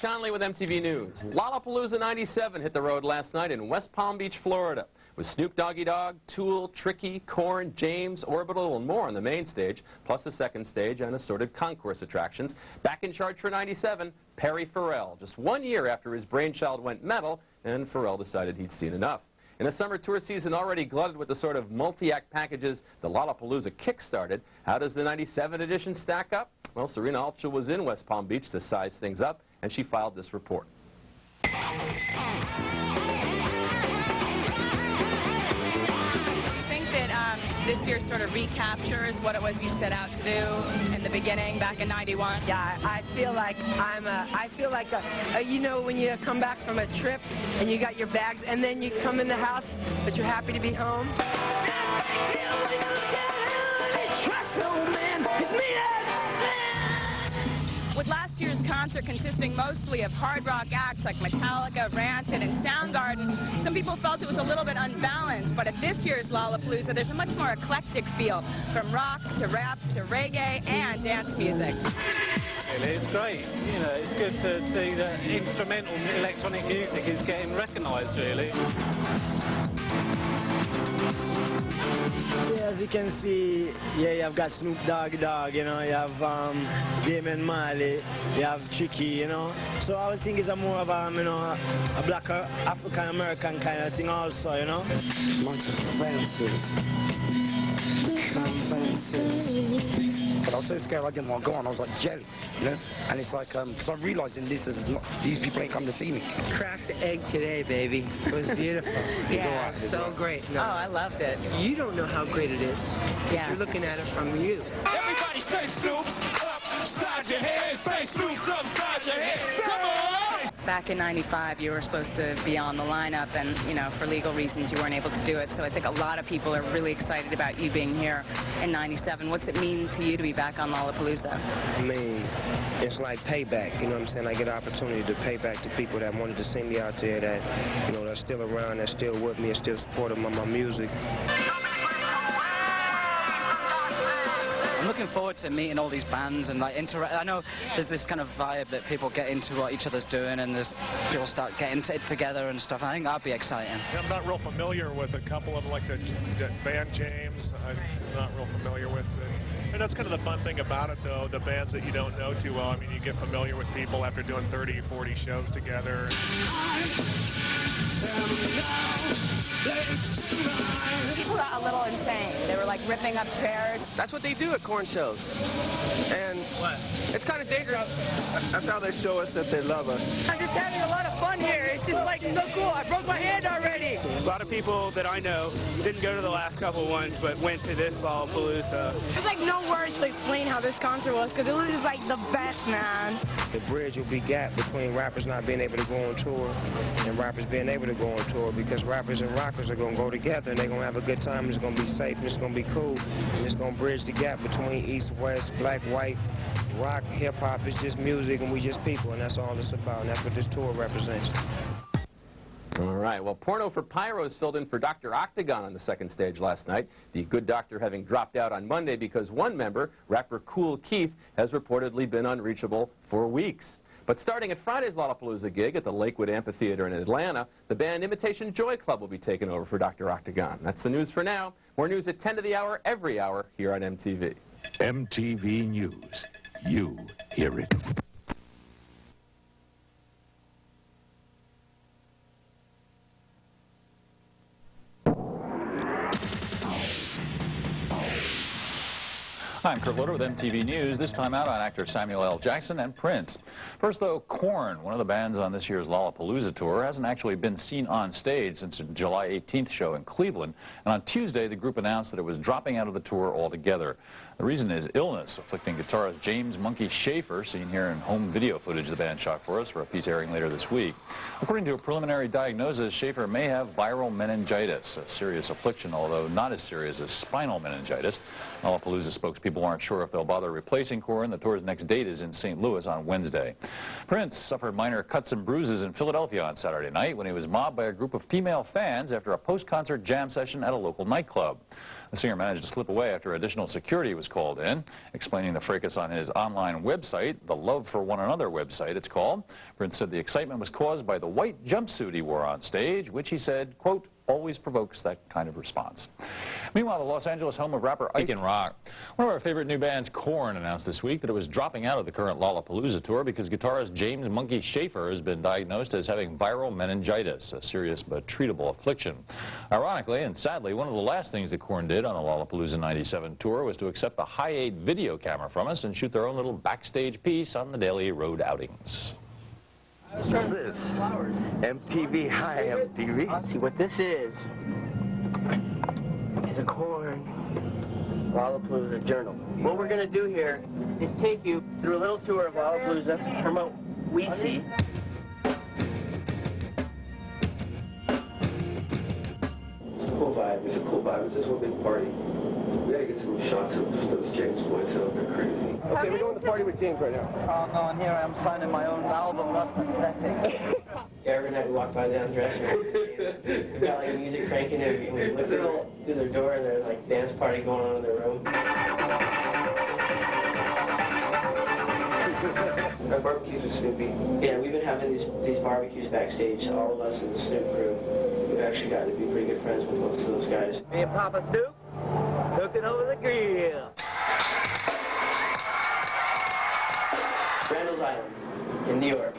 Conley with MTV News. Lollapalooza 97 hit the road last night in West Palm Beach, Florida, with Snoop Doggy Dogg, Tool, Tricky, Korn, James, Orbital, and more on the main stage, plus a second stage and assorted concourse attractions. Back in charge for 97, Perry Farrell, just 1 year after his brainchild went metal, and Farrell decided he'd seen enough. In a summer tour season already glutted with the sort of multi-act packages the Lollapalooza kick-started, how does the 97 edition stack up? Well, Serena Altschuh was in West Palm Beach to size things up, and she filed this report. This year sort of recaptures what it was you set out to do in the beginning back in '91? Yeah, I feel like you know, when you come back from a trip and you got your bags and then you come in the house but you're happy to be home. With last year's concert consisting mostly of hard rock acts like Metallica, Rancid, and Soundgarden, some people felt it was a little bit unbalanced, but at this year's Lollapalooza, there's a much more eclectic feel, from rock to rap to reggae and dance music. It's great. You know, it's good to see that instrumental electronic music is getting recognised, really. Yeah, as you can see, yeah, you've got Snoop Doggy Dogg, you know, you have Damien Marley, you have Tricky, you know. So I would think it's a more of a, you know, a black African-American kind of thing also, you know. But I was so scared I didn't want to go on. I was like jelly, you know. And it's like, because I'm realizing these people ain't come to see me. Cracked the egg today, baby. It was beautiful. Yeah, so great. No. Oh, I loved it. You don't know how great it is. Yeah. You're looking at it from you. Everybody say Snoop, upside your head. Say Snoop, upside your head. Come on! Back in '95, you were supposed to be on the lineup, and, you know, for legal reasons, you weren't able to do it. So I think a lot of people are really excited about you being here in '97. What's it mean to you to be back on Lollapalooza? I mean, it's like payback, you know what I'm saying? I get an opportunity to pay back to people that wanted to see me out there, that, you know, that's still around, that's still with me, and still supporting my music. I'm looking forward to meeting all these bands and like I know there's this kind of vibe that people get into what each other's doing, and there's people start getting it together and stuff. I think that'd be exciting. I'm not real familiar with a couple of them, like the band James. I'm not real familiar with it. And that's kind of the fun thing about it, though, the bands that you don't know too well. I mean, you get familiar with people after doing 30, 40 shows together. People got a little insane. They were like ripping up chairs. That's what they do at Korn shows. And it's kind of dangerous. That's how they show us that they love us. I'm just having a lot of fun here. It's just like so cool. I broke my hand already. A lot of people that I know didn't go to the last couple ones, but went to this Lollapalooza. There's like no words to explain how this concert was, because it was just like the best, man. The bridge will be gapped between rappers not being able to go on tour and rappers being able to go on tour, because rappers and rockers are going to go together and they're going to have a good time, and it's going to be safe, and it's going to be cool, and it's going to bridge the gap between East, West, black, white, rock, hip-hop. It's just music, and we just people, and that's all it's about, and that's what this tour represents. All right, well, Porno for Pyros filled in for Dr. Octagon on the second stage last night. The Good Doctor having dropped out on Monday because one member, rapper Kool Keith, has reportedly been unreachable for weeks. But starting at Friday's Lollapalooza gig at the Lakewood Amphitheater in Atlanta, the band Imitation Joy Club will be taking over for Dr. Octagon. That's the news for now. More news at 10 to the hour every hour here on MTV. MTV News. You hear it. I'm Kurt Loder with MTV News. This time out on actor Samuel L. Jackson and Prince. First, though, Korn, one of the bands on this year's Lollapalooza tour, hasn't actually been seen on stage since a July 18th show in Cleveland. And on Tuesday, the group announced that it was dropping out of the tour altogether. The reason is illness, afflicting guitarist James Monkey Schaefer, seen here in home video footage the band shot for us for a piece airing later this week. According to a preliminary diagnosis, Schaefer may have viral meningitis, a serious affliction, although not as serious as spinal meningitis. Lollapalooza spokespeople aren't sure if they'll bother replacing Korn. The tour's next date is in St. Louis on Wednesday. Prince suffered minor cuts and bruises in Philadelphia on Saturday night when he was mobbed by a group of female fans after a post-concert jam session at a local nightclub. The singer managed to slip away after additional security was called in, explaining the fracas on his online website, the Love for One Another website it's called. Prince said the excitement was caused by the white jumpsuit he wore on stage, which he said, quote, always provokes that kind of response. Meanwhile, the Los Angeles home of rapper Ike and Rock. One of our favorite new bands, Korn, announced this week that it was dropping out of the current Lollapalooza tour because guitarist James Monkey Schaefer has been diagnosed as having viral meningitis, a serious but treatable affliction. Ironically and sadly, one of the last things that Korn did on the Lollapalooza 97 tour was to accept a Hi-8 video camera from us and shoot their own little backstage piece on the daily road outings. What's this? MTV. Hi, MTV. See, what this is a Korn Lollapalooza journal. What we're going to do here is take you through a little tour of Lollapalooza from what we see. It's a cool vibe. It's a cool vibe. It's just one big party. We gotta get some shots of those James boys. They're crazy. Okay, we're going to the party with James right now. Oh, no, and here I am signing my own album. That's pathetic. Every night we walk by the undressing room. We've got like music cranking and we look through their door and there's like dance party going on in their room. Our barbecues with Snoopy. Yeah, we've been having these barbecues backstage, all of us in the Snoop crew. We've actually gotten to be pretty good friends with most of those guys. Me and Papa Snoop cooking over the grill. Randall's Island in New York.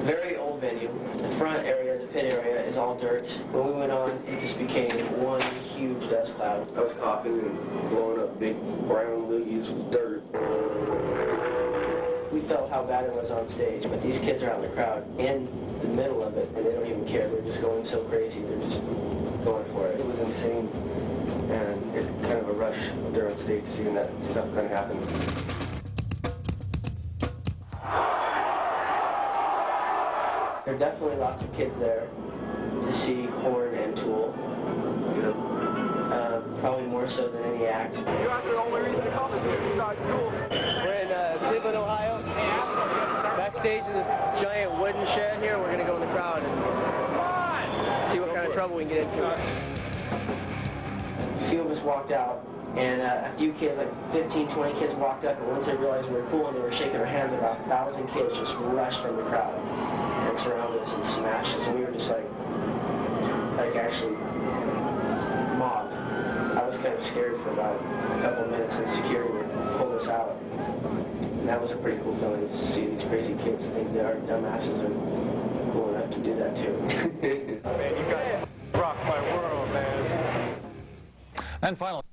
Very old venue. The front area, the pit area, is all dirt. When we went on, it just became one huge dust cloud. I was coughing and blowing up big brown loogies with dirt. We felt how bad it was on stage, but these kids are out in the crowd in the middle of it, and they don't even care. They're just going so crazy. They're just going for it. It was insane, and it's kind of a rush there on stage seeing that stuff kind of happen. There are definitely lots of kids there to see Korn and Tool. Probably more so than any act. You're not the only reason to come is here besides Tool. We're in Cleveland, Ohio. Backstage in this giant wooden shed here, we're going to go in the crowd and see what kind of trouble we can get into. A few of us walked out, and a few kids, like 15, 20 kids walked up, and once they realized we were cool and they were shaking their hands, about 1,000 kids just rushed from the crowd and surrounded us and smashed us, and we were just like actually mobbed. I was kind of scared for about a couple of minutes, and security would pull us out. And that was a pretty cool feeling to see these crazy kids think they are dumbasses and cool enough to do that too. Man, you guys rock my world, man. And finally.